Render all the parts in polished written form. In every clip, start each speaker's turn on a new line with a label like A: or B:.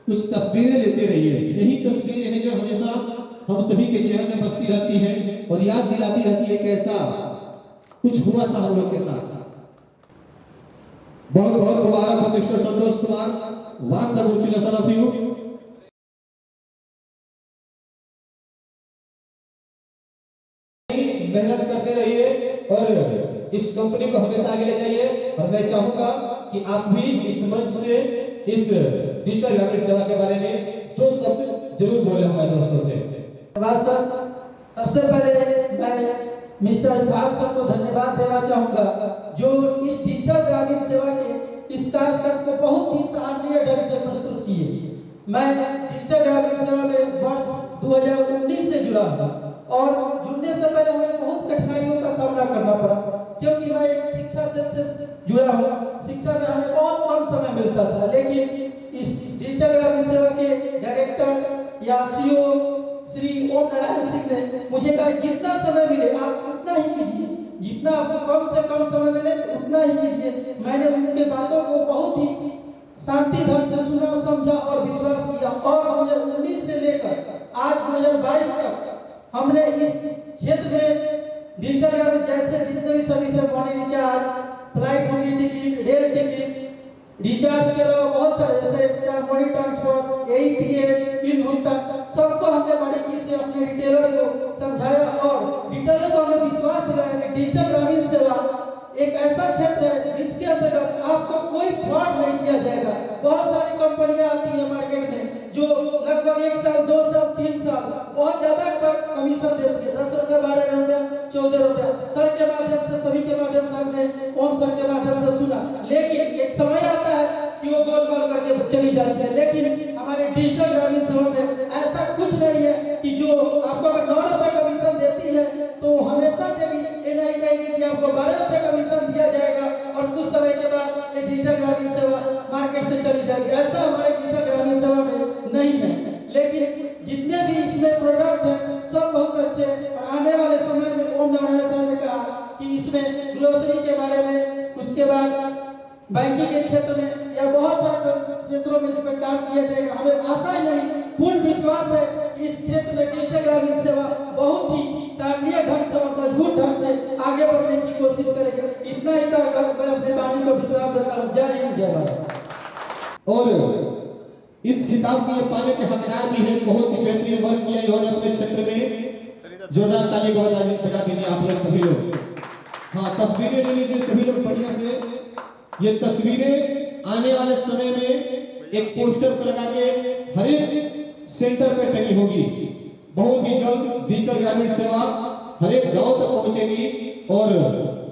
A: कुछ तस्वीरें लेते रहिए। यही तस्वीरें हैं जो हमेशा हम सभी के चेहरे में बसती रहती है और याद दिलाती रहती है कैसा कुछ हुआ था हम लोग के साथ। बहुत बहुत मुबारक हो mister Santosh Kumar, one congratulation of you. मेहनत करते रहिए और इस कंपनी को हमेशा आगे ले जाइए। और मैं चाहूंगा कि आप भी इस मंच से इस डिजिटल ग्रामीण सेवा के बारे में दो शब्द जरूर बोले हमारे दोस्तों से।
B: धन्यवाद सर। सबसे पहले मैं मिस्टर इरफान सर को धन्यवाद देना चाहूँगा जो इस डिजिटल ग्रामीण सेवा के इस कार्यक्रम को बहुत ही सराहनीय ढंग से प्रस्तुत किए। मैं डिजिटल ग्रामीण सेवा में वर्ष 2019 से जुड़ा हूँ और जुड़ने से पहले हमें बहुत कठिनाइयों का सामना करना पड़ा क्योंकि मैं एक शिक्षा क्षेत्र से जुड़ा हूँ। शिक्षा में हमें बहुत कम समय मिलता था, लेकिन इस डिजिटल ग्रामीण सेवा के डायरेक्टर या सीईओ श्री ओम नारायण सिंह ने मुझे कहा जितना समय मिले आप उतना ही कीजिए, जितना आपको कम से कम समय मिले उतना ही कीजिए। मैंने उनके बातों को बहुत ही शांति ढंग से सुना, समझा और विश्वास किया और 2019 से लेकर आज 2022 तक हमने इस क्षेत्र में डिजिटल ग्रामीण जैसे जितने भी सर्विस है, money recharge, flight booking ticket, rail ticket, recharge के अलावा बहुत सारे जैसे मनी ट्रांसफर, एईपीएस, बिल भुगतान, सबको हमने बारीकी से अपने रिटेलर को समझाया और रिटेलर को हमने विश्वास दिलाया कि डिजिटल ग्रामीण सेवा एक ऐसा क्षेत्र है जिसके अंतर्गत आपको कोई फ्रॉड नहीं किया जाएगा। बहुत सारी कंपनियां आती है मार्केट में जो लगभग 1 साल, 2 साल, 3 साल बहुत ज्यादा कमीशन देती है, 10 रुपया, 12 रुपया, 14 रुपया। सर के माध्यम से, सभी के माध्यम से हमने ओम सर के माध्यम से सुना, लेकिन एक समय आता है कि वो गोलमाल करके चली जाती है। लेकिन हमारे डिजिटल ग्रामीण सेवा में ऐसा कुछ नहीं है कि जो आपको अगर 9 रुपए कमीशन देती है तो हमेशा देगी, ये नहीं कहेगी कि आपको 12 रुपए कमीशन दिया जाएगा और कुछ समय के बाद ये डिजिटल ग्रामीण सेवा मार्केट से चली जाएगी। ऐसा हमारे डिजिटल ग्रामीण सेवा में नहीं है। लेकिन जितने भी इसमें प्रोडक्ट हैं सब बहुत अच्छे हैं और आने वाले समय में ओम नारायण साहब ने कहा कि इसमें ग्लोसरी के बारे में, उसके बाद बैंकिंग के क्षेत्र में या बहुत सारे क्षेत्रों में इस पर काम किया जाएगा। हमें आशा ही नहीं, पूर्ण विश्वास है इस क्षेत्र में डिजिटल ग्रामीण सेवा बहुत ही सराहनीय ढंग से और मजबूत ढंग से आगे बढ़ने की कोशिश करेगी। इतना ही कहकर मैं अपने वाणी को विश्राम देता हूँ। जय हिंद, जय भारत।
A: और इस खिताब को पाने के हकदार भी हैं, बहुत ही बेहतरीन वर्क किया इन्होंने अपने क्षेत्र में। जोरदार ताली बजा दीजिए आप लोग सभी लोग। हाँ, तस्वीरें ले लीजिए सभी लोग बढ़िया से। ये तस्वीरें आने वाले समय में एक पोस्टर पर लगा के हर एक सेंटर पे टंगी होगी। बहुत ही जल्द डिजिटल ग्रामीण सेवा हर एक गांव तक पहुंचेगी और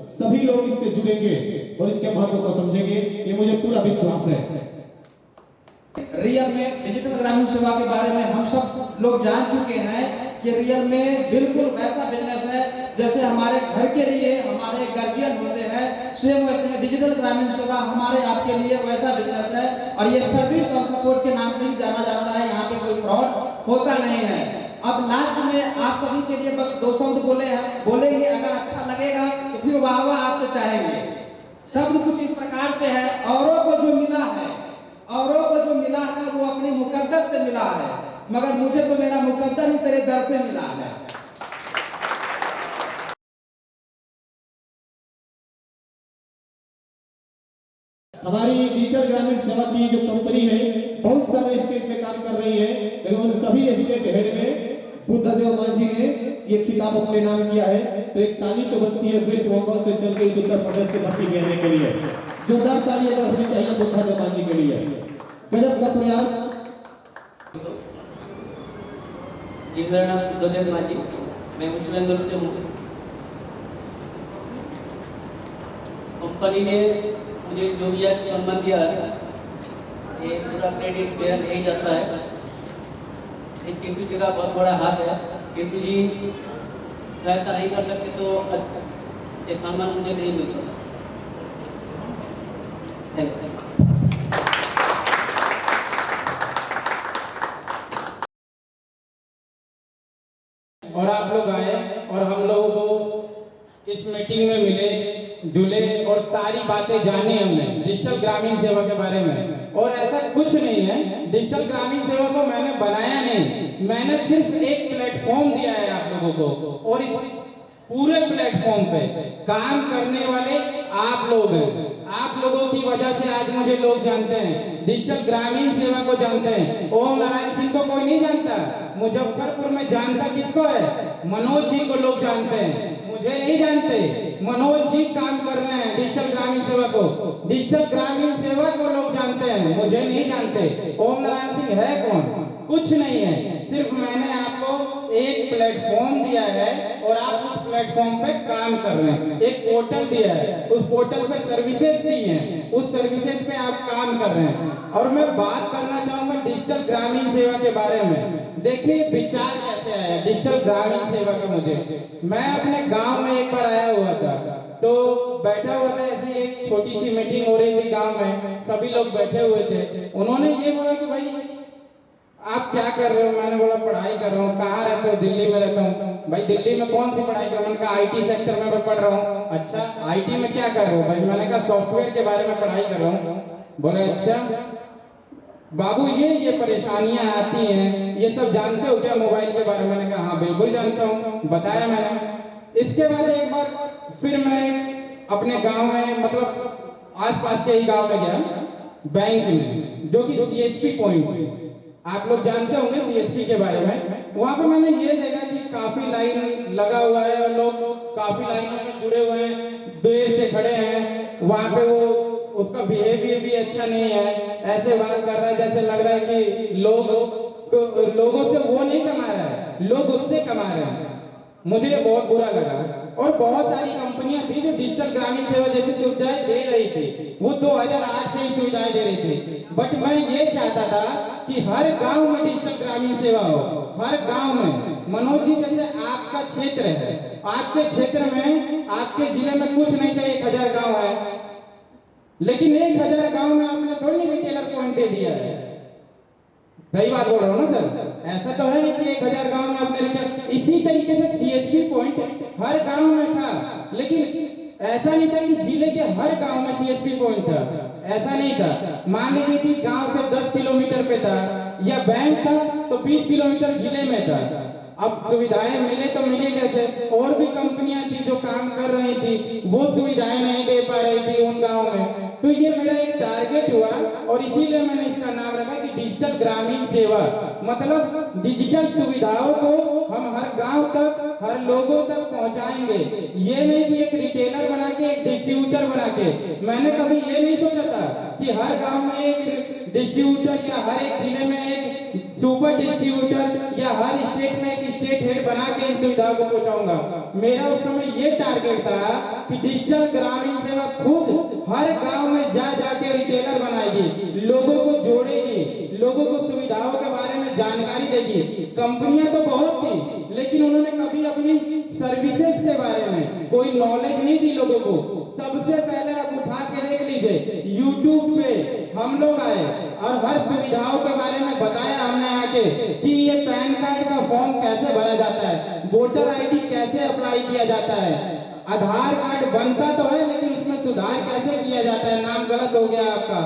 A: सभी लोग इससे जुड़ेंगे और इसके महत्व को समझेंगे, ये मुझे पूरा विश्वास है।
C: रियल में डिजिटल ग्रामीण सेवा के बारे में हम सब लोग जान चुके हैं कि रियल में बिल्कुल वैसा बिजनेस है जैसे हमारे घर के लिए हमारे गार्जियन होते हैं, सेम वैसे डिजिटल ग्रामीण सेवा हमारे आपके लिए वैसा बिजनेस है और ये सर्विस और सपोर्ट के नाम से ही जाना जाता है। यहाँ पे कोई फ्रॉड होता नहीं है। अब लास्ट में आप सभी के लिए बस 2 शब्द बोलेंगे, अगर अच्छा लगेगा तो फिर वाह वाह आपसे चाहेंगे। शब्द कुछ इस प्रकार से है, औरों को जो मिला है वो अपनी मुकद्दर से मिला है, मगर मुझे तो मेरा मुकद्दर ही तेरे दर से मिला है।
A: हमारी डिजिटल ग्रामीण सेवा की जो कंपनी है बहुत सारे स्टेट में काम कर रही है, लेकिन उन सभी स्टेट हेड में बुद्धदेव मांझी ने ये खिताब अपने नाम किया है। तो एक ताली तो बनती है वेस्ट बंगाल से चल के उत्तर प्रदेश के भर्ती करने के लिए। जोरदार ताली अगर होनी चाहिए बुद्धदेव मांझी के लिए। गजब का प्रयास।
D: जी, मेरा नाम बुद्धदेव मांझी, मैं मुस्लिम से हूँ। कंपनी ने मुझे जो भी सम्मान दिया है ये पूरा क्रेडिट मेरा नहीं जाता है। ये चिंटू जी का बहुत बड़ा हाथ है। चिंटू जी सहायता नहीं कर सकते तो ये सम्मान मुझे नहीं मिलता। Thank you.
E: और आप लोग आए और हम लोगों को इस मीटिंग में मिले, जुड़े और सारी बातें जानी हमने डिजिटल ग्रामीण सेवा के बारे में। और ऐसा कुछ नहीं है, डिजिटल ग्रामीण सेवा को मैंने बनाया नहीं, मैंने सिर्फ एक प्लेटफॉर्म दिया है आप लोगों को, और इस पूरे प्लेटफॉर्म पे काम करने वाले आप लोग हैं। आप लोगों की वजह से आज मुझे लोग जानते हैं, डिजिटल ग्रामीण सेवा को जानते हैं। ओम नारायण सिंह को कोई नहीं जानता, मुजफ्फरपुर में जानता किसको है? मनोज जी को लोग जानते हैं, मुझे नहीं जानते। मनोज जी काम कर रहे हैं डिजिटल ग्रामीण सेवा को, डिजिटल ग्रामीण सेवा को लोग जानते हैं, मुझे नहीं जानते। ओम नारायण सिंह है कौन? कुछ नहीं है, सिर्फ मैंने आपको एक प्लेटफॉर्म दिया है और आप उस प्लेटफॉर्म पे काम कर रहे हैं। एक पोर्टल दिया है, उस पोर्टल पे सर्विसेज दी हैं, उस सर्विसेज पे आप काम कर रहे हैं। और मैं बात करना चाहूंगा डिजिटल ग्रामीण सेवा के बारे में। देखिए विचार कैसे आया डिजिटल ग्रामीण सेवा का मुझे। मैं अपने गांव में एक बार आया हुआ था, तो बैठा हुआ था, ऐसी एक छोटी सी मीटिंग हो रही थी गांव में, सभी लोग बैठे हुए थे। उन्होंने ये बोला कि भाई आप क्या कर रहे हो? मैंने बोला पढ़ाई कर रहा हूँ। कहाँ रहते हो? दिल्ली में रहता हूँ। भाई दिल्ली में कौन सी पढ़ाई कर रहा हूँ? मैंने कहा IT सेक्टर में मैं पढ़ रहा हूँ। अच्छा IT में क्या कर रहे हो? भाई मैंने कहा सॉफ्टवेयर के बारे में पढ़ाई कर रहा हूँ। बोले अच्छा बाबू ये परेशानियां आती हैं, ये सब जानते हो क्या मोबाइल के बारे में? मैंने कहा हाँ बिल्कुल जानता हूँ, बताया मैंने। इसके बाद एक बार फिर मैं अपने गांव में, मतलब आसपास के ही गांव में गया, बैंक में, जो कि CSP पॉइंट, आप लोग जानते होंगे CSP के बारे में। वहां पे मैंने ये देखा कि काफी लाइन लगा हुआ है और लोग काफी लाइनों में जुड़े हुए हैं, देर से खड़े हैं। वहां पे वो उसका बिहेवियर भी अच्छा नहीं है, ऐसे बात कर रहा है जैसे लग रहा है कि लोगों से वो नहीं कमा रहा है, लोग उससे कमा रहे हैं। मुझे ये बहुत बुरा लगा। और बहुत सारी कंपनियां थी जो डिजिटल ग्रामीण सेवा जैसी सुविधाएं दे रही थी, वो 2008 से ही सुविधाएं दे रही थी। बट मैं ये चाहता था कि हर गांव में डिजिटल ग्रामीण सेवा हो, हर गांव में। मनोज जी जैसे आपका क्षेत्र है, आपके क्षेत्र में, आपके जिले में कुछ नहीं चाहिए, 1000 गांव है, लेकिन 1000 गांव में आपने थोड़ी रिटेलर पॉइंट दे दिया है। सही बात बोल रहा हूँ ना सर? ऐसा तो है नहीं कि 1000 गांव में आपने रिटेलर। इसी तरीके से CSP पॉइंट हर गांव में था, लेकिन ऐसा नहीं था कि जिले के हर गांव में CSP पॉइंट था, ऐसा नहीं था। मान लीजिए कि गांव से 10 किलोमीटर पे था, या बैंक था तो 20 किलोमीटर जिले में था। अब सुविधाएं मिले तो मिले कैसे? और भी कंपनियां थी जो काम कर रही थी, वो सुविधाएं नहीं दे पा रही थी उन गांव में। तो ये मेरा एक टारगेट हुआ और इसीलिए मैंने इसका नाम रखा कि डिजिटल ग्रामीण सेवा। मतलब डिजिटल सुविधाओं को हम हर गांव तक, हर लोगों तक पहुंचाएंगे। ये नहीं कि एक रिटेलर बना के, एक डिस्ट्रीब्यूटर बना के। मैंने कभी ये नहीं सोचा था कि हर गांव में एक डिस्ट्रीब्यूटर या हर एक जिले में एक सुपर डिस्ट्रीब्यूटर या हर स्टेट में एक स्टेट हेड बना के इन सुविधाओं को पहुंचाऊंगा। मेरा उस समय ये टारगेट था कि डिजिटल ग्रामीण सेवा खुद हर गांव में जा के रिटेलर बनाएगी, लोगों को जोड़ेगी, लोगों को सुविधाओं के बारे में जानकारी देगी। कंपनियां तो बहुत थी, लेकिन उन्होंने कभी अपनी सर्विसेज के बारे में कोई नॉलेज नहीं दी लोगों को। सबसे पहले आप उठा के देख लीजिए, YouTube पे हम लोग आए और हर सुविधाओं के बारे में बताया हमने आके कि ये पैन कार्ड का फॉर्म कैसे भरा जाता है, वोटर ID कैसे अप्लाई किया जाता है, आधार कार्ड बनता तो है लेकिन उसमें सुधार कैसे किया जाता है, नाम गलत हो गया आपका,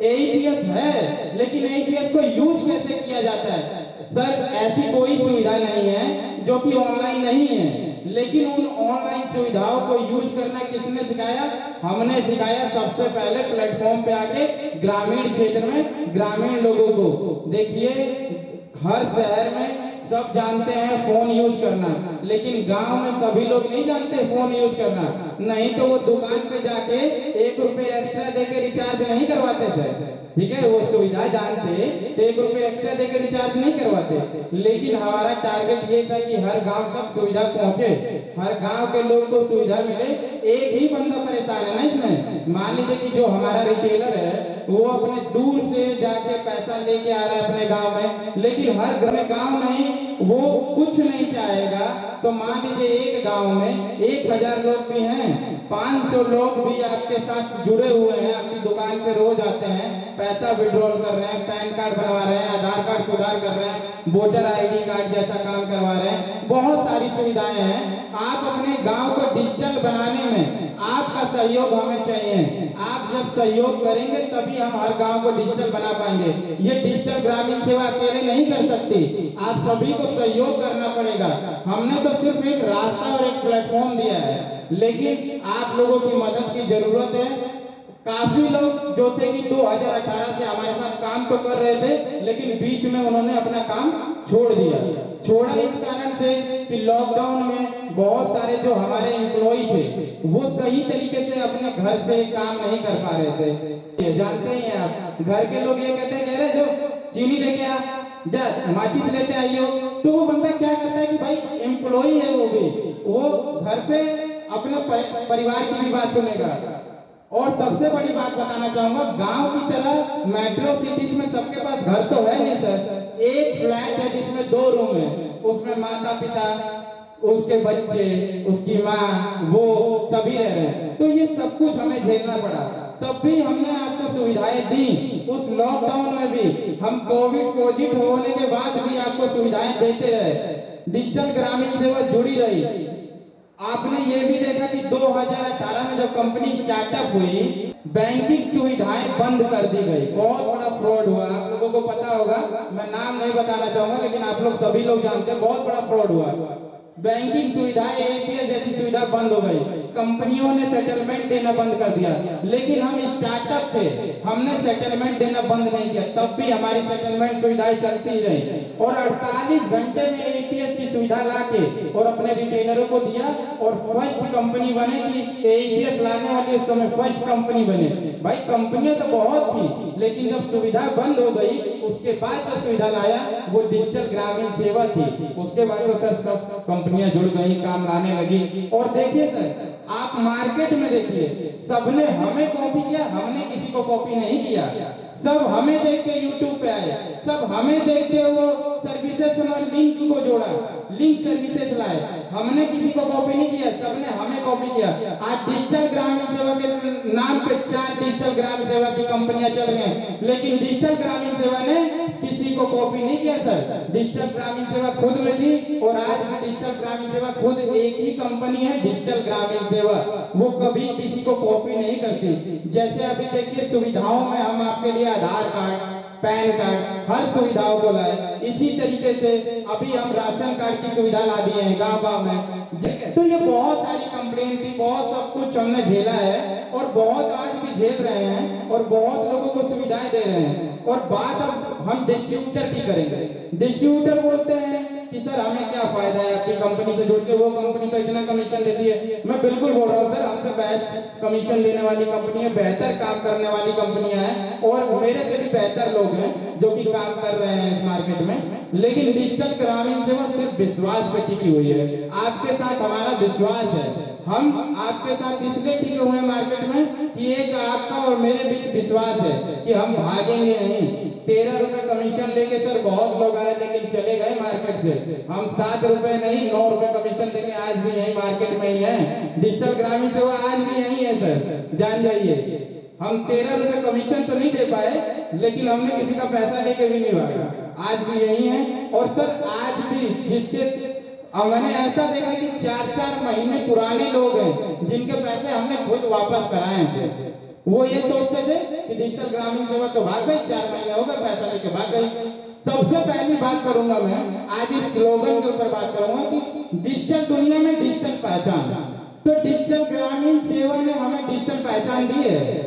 E: APS है लेकिन APS को यूज कैसे किया जाता है। सर ऐसी कोई सुविधा नहीं है जो कि ऑनलाइन नहीं है, लेकिन उन ऑनलाइन सुविधाओं को यूज करना किसने सिखाया? हमने सिखाया सबसे पहले प्लेटफॉर्म पे आके ग्रामीण क्षेत्र में ग्रामीण लोगों को। देखिए हर शहर में सब जानते हैं फोन यूज करना, लेकिन गांव में सभी लोग नहीं जानते फोन यूज करना। नहीं तो वो दुकान पे जाके 1 रुपए एक्स्ट्रा देके रिचार्ज नहीं करवाते थे, ठीक है, वो सुविधा जानते तो 1 रुपए एक्स्ट्रा देके रिचार्ज नहीं करवाते। लेकिन हमारा टारगेट ये था कि हर गांव तक सुविधा पहुंचे, हर गांव के लोग को सुविधा मिले। एक ही बंदा परेशान है ना इसमें। मान लीजिए कि जो हमारा रिटेलर है वो अपने दूर से जाके पैसा लेके आ रहा है अपने गांव में, लेकिन हर गांव नहीं, वो कुछ नहीं चाहेगा। तो मान लीजिए एक गांव में 1000 लोग भी हैं, 500 लोग भी आपके साथ जुड़े हुए हैं, आपकी दुकान पे रोज आते हैं, पैसा विड्रॉल कर रहे हैं, पैन कार्ड बनवा रहे हैं, आधार कार्ड सुधार कर रहे हैं, वोटर आईडी कार्ड जैसा काम करवा रहे हैं, बहुत सारी सुविधाएं हैं। आप अपने गांव को डिजिटल बनाने में आपका सहयोग हमें चाहिए। आप जब सहयोग करेंगे तभी हम हर गांव को डिजिटल बना पाएंगे। ये डिजिटल ग्रामीण सेवा अकेले नहीं कर सकती, आप सभी को सहयोग करना पड़ेगा। हमने तो सिर्फ एक रास्ता और एक प्लेटफॉर्म दिया है, लेकिन आप लोगों की मदद की जरूरत है। काफी लोग जो थे कि 2018 से हमारे साथ काम तो कर रहे थे, लेकिन बीच में उन्होंने अपना काम छोड़ दिया। छोड़ा इस कारण से कि लॉकडाउन में बहुत सारे जो हमारे एम्प्लॉई थे वो सही तरीके से अपने घर से काम नहीं कर पा रहे थे। जानते ही हैं आप, घर के लोग ये कहते हैं, कह रहे जो चीनी लेके आ, जा माचिस लेते आइयो, तो वो बंदा क्या करता है कि भाई एम्प्लॉई है वो घर पे अपने परिवार की भी बात सुनेगा। और सबसे बड़ी बात बताना चाहूंगा, गांव की तरह मेट्रो सिटीज में सबके पास घर तो है नहीं सर। एक फ्लैट है जिसमें 2 रूम है, उसमें माता पिता, उसके बच्चे, उसकी माँ, वो सभी रह रहे हैं। तो ये सब कुछ हमें झेलना पड़ा, तब भी हमने आपको सुविधाएं दी। उस लॉकडाउन में भी हम कोविड पॉजिटिव होने के बाद भी आपको सुविधाएं देते रहे। डिजिटल ग्रामीण सेवा जुड़ी रही। आपने ये भी देखा कि 2018 में जब कंपनी स्टार्टअप हुई, बैंकिंग सुविधाएं बंद कर दी गई। बहुत बड़ा फ्रॉड हुआ, आप लोगों को पता होगा, मैं नाम नहीं बताना चाहूंगा, लेकिन आप लोग सभी लोग जानते हैं बहुत बड़ा फ्रॉड हुआ। बैंकिंग सुविधाएं, एपीएस जैसी सुविधा बंद हो गई, कंपनियों ने सेटलमेंट देना बंद कर दिया। लेकिन हम स्टार्टअप थे, हमने सेटलमेंट देना बंद नहीं किया, तब भी हमारी सेटलमेंट सुविधाएं चलती ही रही। और 48 घंटे में एपीएस की सुविधा लाके और अपने रिटेलरों को दिया, और फर्स्ट कंपनी बने कि एपीएस लाने वाली उस समय फर्स्ट कंपनी बने। भाई कंपनियां तो बहुत थी, लेकिन जब सुविधा बंद हो गई उसके बाद जो सुविधा लाया वो डिजिटल ग्रामीण सेवा थी। उसके बाद तो सर सब कंपनियां जुड़ गई, काम लाने लगी। और देखिए सर, आप मार्केट में देखिए, सबने हमें कॉपी किया, हमने किसी को कॉपी नहीं किया। सब हमें देख के यूट्यूब पे आए, सब हमें देख के वो सर्विसेज में लिंक को जोड़ा, लिंक सर्विसेज लाए। हमने किसी को कॉपी नहीं किया, सबने हमें कॉपी किया। आज डिजिटल ग्रामीण सेवा के नाम पे 4 डिजिटल ग्रामीण सेवा की कंपनियां चल गई, लेकिन डिजिटल ग्रामीण सेवा ने किसी को कॉपी नहीं किया सर। डिजिटल ग्रामीण सेवा खुद में थी, और आज भी डिजिटल ग्रामीण सेवा खुद एक ही कंपनी है, डिजिटल ग्रामीण सेवा। वो कभी किसी को कॉपी नहीं करती। जैसे अभी देखिए सुविधाओं में हम आपके लिए आधार कार्ड, पैन कार्ड, हर सुविधाओं को लाए, इसी तरीके से अभी हम राशन कार्ड की सुविधा ला दिए हैं गाँव में। तो ये बहुत सारी कंप्लेंट थी, बहुत सब कुछ हमने झेला है, और बहुत आज भी झेल रहे हैं, और बहुत लोगों को सुविधाएं दे रहे हैं। और बात अब हम डिस्ट्रीब्यूटर की करेंगे। डिस्ट्रीब्यूटर बोलते हैं कि सर हमें क्या फायदा है आपकी कंपनी से जुड़ के, वो कंपनी तो इतना कमीशन देती है। मैं बिल्कुल बोल रहा हूँ सर, हमसे बेस्ट कमीशन देने वाली कंपनी है, बेहतर काम करने वाली कंपनियां हैं, और मेरे से भी बेहतर लोग हैं जो कि काम कर रहे हैं इस मार्केट में। लेकिन डिजिटल ग्रामीण सेवा सिर्फ विश्वास पे टिकी हुई है। आपके साथ हमारा विश्वास है, हम आपके साथ इसलिए टिके हुए मार्केट में कि एक आपका और मेरे बीच विश्वास है कि हम भागेंगे नहीं। 13 रुपए कमीशन लेके सर बहुत लोग आए, लेकिन चले गए मार्केट से। हम 7 रुपए नहीं 9 रुपए कमीशन लेके आज भी यही मार्केट में ही है। डिजिटल ग्रामीण सेवा आज भी यही है सर, जान जाइए। हम 13 रुपए कमीशन तो नहीं दे पाए, लेकिन हमने किसी का पैसा लेके भी नहीं भागा, आज भी यही है। और सर आज भी जिसके, अब मैंने ऐसा देखा कि 4-4 महीने पुराने लोग हैं जिनके पैसे हमने खुद वापस कराए थे। वो ये सोचते थे कि डिजिटल ग्रामीण सेवा तो भाग गई, 4 महीने हो गए पैसा लेके भाग गई। सबसे पहली बात करूंगा मैं आज इस स्लोगन के ऊपर बात करूंगा कि डिजिटल दुनिया में डिजिटल पहचान। तो डिजिटल ग्रामीण सेवा ने हमें डिजिटल पहचान दी है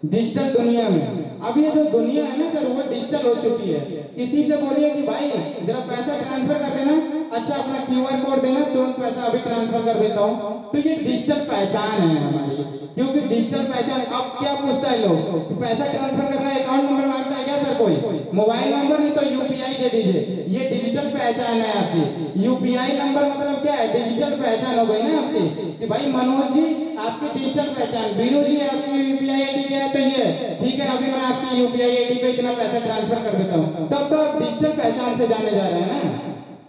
E: डिजिटल दुनिया में। अब ये जो दुनिया है ना सर, वो डिजिटल हो चुकी है। किसी से बोलिए कि भाई जरा पैसा ट्रांसफर कर देना, अच्छा अपना QR कोड देना, तुरंत पैसा अभी ट्रांसफर कर देता हूँ। तो ये डिजिटल पहचान है हमारी, क्योंकि डिजिटल पहचान। अब क्या पूछता है लोग कि पैसा ट्रांसफर करना है, अकाउंट नंबर मांगता है क्या सर? कोई मोबाइल नंबर नहीं तो UPI दे दीजिए, ये डिजिटल पहचान है आपकी। UPI नंबर मतलब क्या है? डिजिटल पहचान हो गई ना आपकी, कि भाई मनोज जी आपकी डिजिटल पहचान, बीरू जी आपकी UPI ID क्या है, तो ये ठीक है, अभी मैं आपकी UPI ID पे इतना पैसा ट्रांसफर कर देता हूँ। तब तो आप डिजिटल पहचान से जाने जा रहे हैं ना।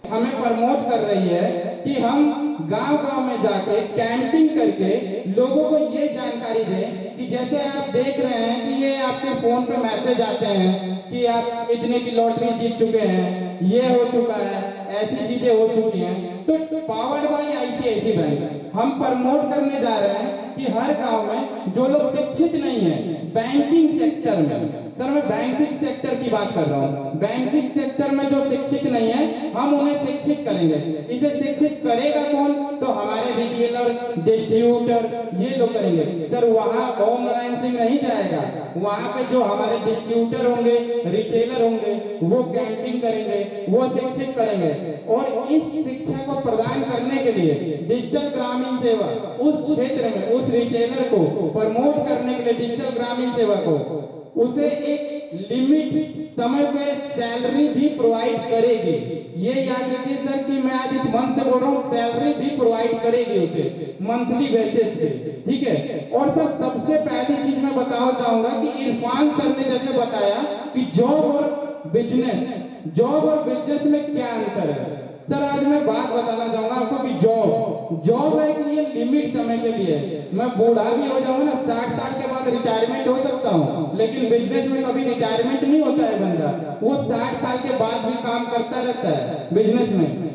E: हमें प्रमोट कर रही है कि हम गांव-गांव में जाके कैंपिंग करके लोगों को ये जानकारी दें कि जैसे आप देख रहे हैं कि ये आपके फोन पे मैसेज आते हैं कि आप इतने की लॉटरी जीत चुके हैं, ये हो चुका है, ऐसी चीजें हो चुकी हैं। तो पावर्ड बाय आईसीआईसी बैंक हम प्रमोट करने जा रहे हैं कि हर गांव में जो लोग शिक्षित नहीं है बैंकिंग सेक्टर में, सर मैं बैंकिंग सेक्टर की बात कर रहा हूँ, बैंकिंग सेक्टर में जो शिक्षित नहीं है हम उन्हें शिक्षित करेंगे। इसे शिक्षित करेगा कौन? तो हमारे रिटेलर, डिस्ट्रीब्यूटर, ये लोग करेंगे। सर वहाँ ओम नारायण सिंह नहीं जाएगा, वहाँ पे जो हमारे डिस्ट्रीब्यूटर होंगे, रिटेलर होंगे, वो कैंपिंग करेंगे, वो शिक्षित करेंगे। और इस शिक्षा को प्रदान करने के लिए डिजिटल ग्रामीण सेवा उस क्षेत्र में उस रिटेलर को प्रमोट करने के लिए डिजिटल ग्रामीण सेवा को उसे एक लिमिट समय पे सैलरी भी प्रोवाइड करेगी। ये याद रखिए सर कि मैं आज इस मन से बोल रहा हूँ, सैलरी भी प्रोवाइड करेगी उसे मंथली बेसिस पे, ठीक है। और सर सबसे पहली चीज मैं बताना चाहूंगा कि इरफान सर ने जैसे बताया कि जॉब और बिजनेस में क्या अंतर है। सर आज मैं बात बताना चाहूंगा आपको कि जॉब है कि ये लिमिट समय के लिए, मैं बूढ़ा भी हो जाऊंगा ना, 60 साल के बाद रिटायरमेंट हो सकता हूँ, लेकिन बिजनेस में कभी रिटायरमेंट नहीं होता है बंदा, वो 60 साल के बाद भी काम करता रहता है बिजनेस में।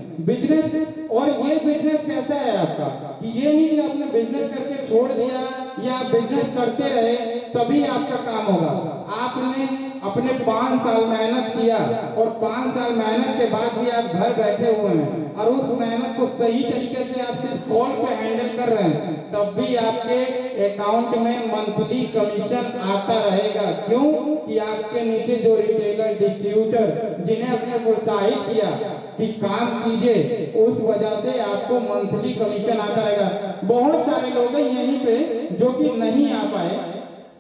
E: और ये बिजनेस कैसा है आपका कि ये नहीं कि आपने बिजनेस करके छोड़ दिया या आप बिजनेस करते रहे तभी आपका काम होगा। आपने अपने 5 साल मेहनत किया और 5 साल मेहनत के बाद भी आप घर बैठे हुए हैं और उस मेहनत को सही तरीके से आप सिर्फ कॉल पे हैंडल कर रहे हैं, तब भी आपके अकाउंट में मंथली कमीशन आता रहेगा। क्यों? कि आपके नीचे जो रिटेलर, डिस्ट्रीब्यूटर जिन्हें आपने प्रोत्साहित किया कि काम कीजिए, उस वजह से आपको मंथली कमीशन आता रहेगा। बहुत सारे लोग हैं यहीं पे जो कि नहीं आ पाए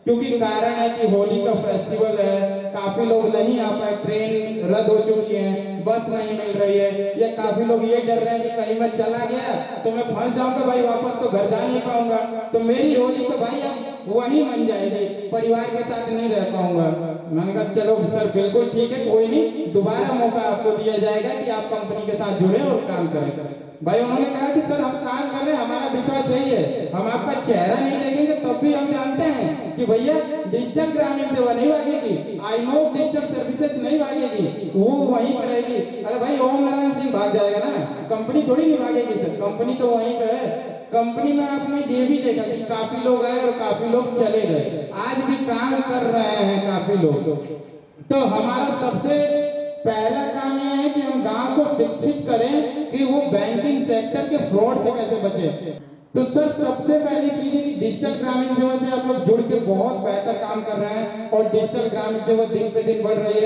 E: क्योंकि कारण है कि होली का फेस्टिवल है, काफी लोग नहीं आ पाए, ट्रेन रद्द हो चुकी है, बस नहीं मिल रही है, या काफी लोग ये डर रहे हैं कि कहीं मैं चला गया तो मैं फंस जाऊंगा भाई, वापस तो घर जा नहीं पाऊंगा, तो मेरी होली तो भाई अब वहीं बन जाएगी, परिवार के साथ नहीं रह पाऊंगा। मैंने कहा चलो सर बिल्कुल ठीक है, कोई नहीं, दोबारा मौका आपको दिया जाएगा कि आप कंपनी के साथ जुड़े और काम करें। भाई उन्होंने कहा कि सर हम काम कर रहे हैं, हमारा विश्वास यही है, हम आपका चेहरा नहीं देखेंगे तब भी हम जानते हैं कि भैया डिजिटल ग्रामीण सेवा नहीं भागेगी, आईमोक डिजिटल सर्विसेज नहीं भागेगी, वो वहीं पर रहेगी। अरे भाई ओम नारायण सिंह भाग जाएगा ना, कंपनी थोड़ी नहीं भागेगी सर, कंपनी तो वहीं पे है। कंपनी में आपने ये भी देखा कि काफी लोग आए और काफी लोग चले गए, आज भी काम कर रहे हैं काफी लोग। तो हमारा सबसे पहला काम यह है कि हम गांव को शिक्षित करें कि वो बैंकिंग सेक्टर के फ्रॉड से कैसे बचे। तो सर सबसे पहली चीज है कि डिजिटल ग्रामीण सेवा से आप लोग जुड़ के बहुत बेहतर काम कर रहे हैं और डिजिटल ग्रामीण सेवा दिन पे दिन बढ़ रही है।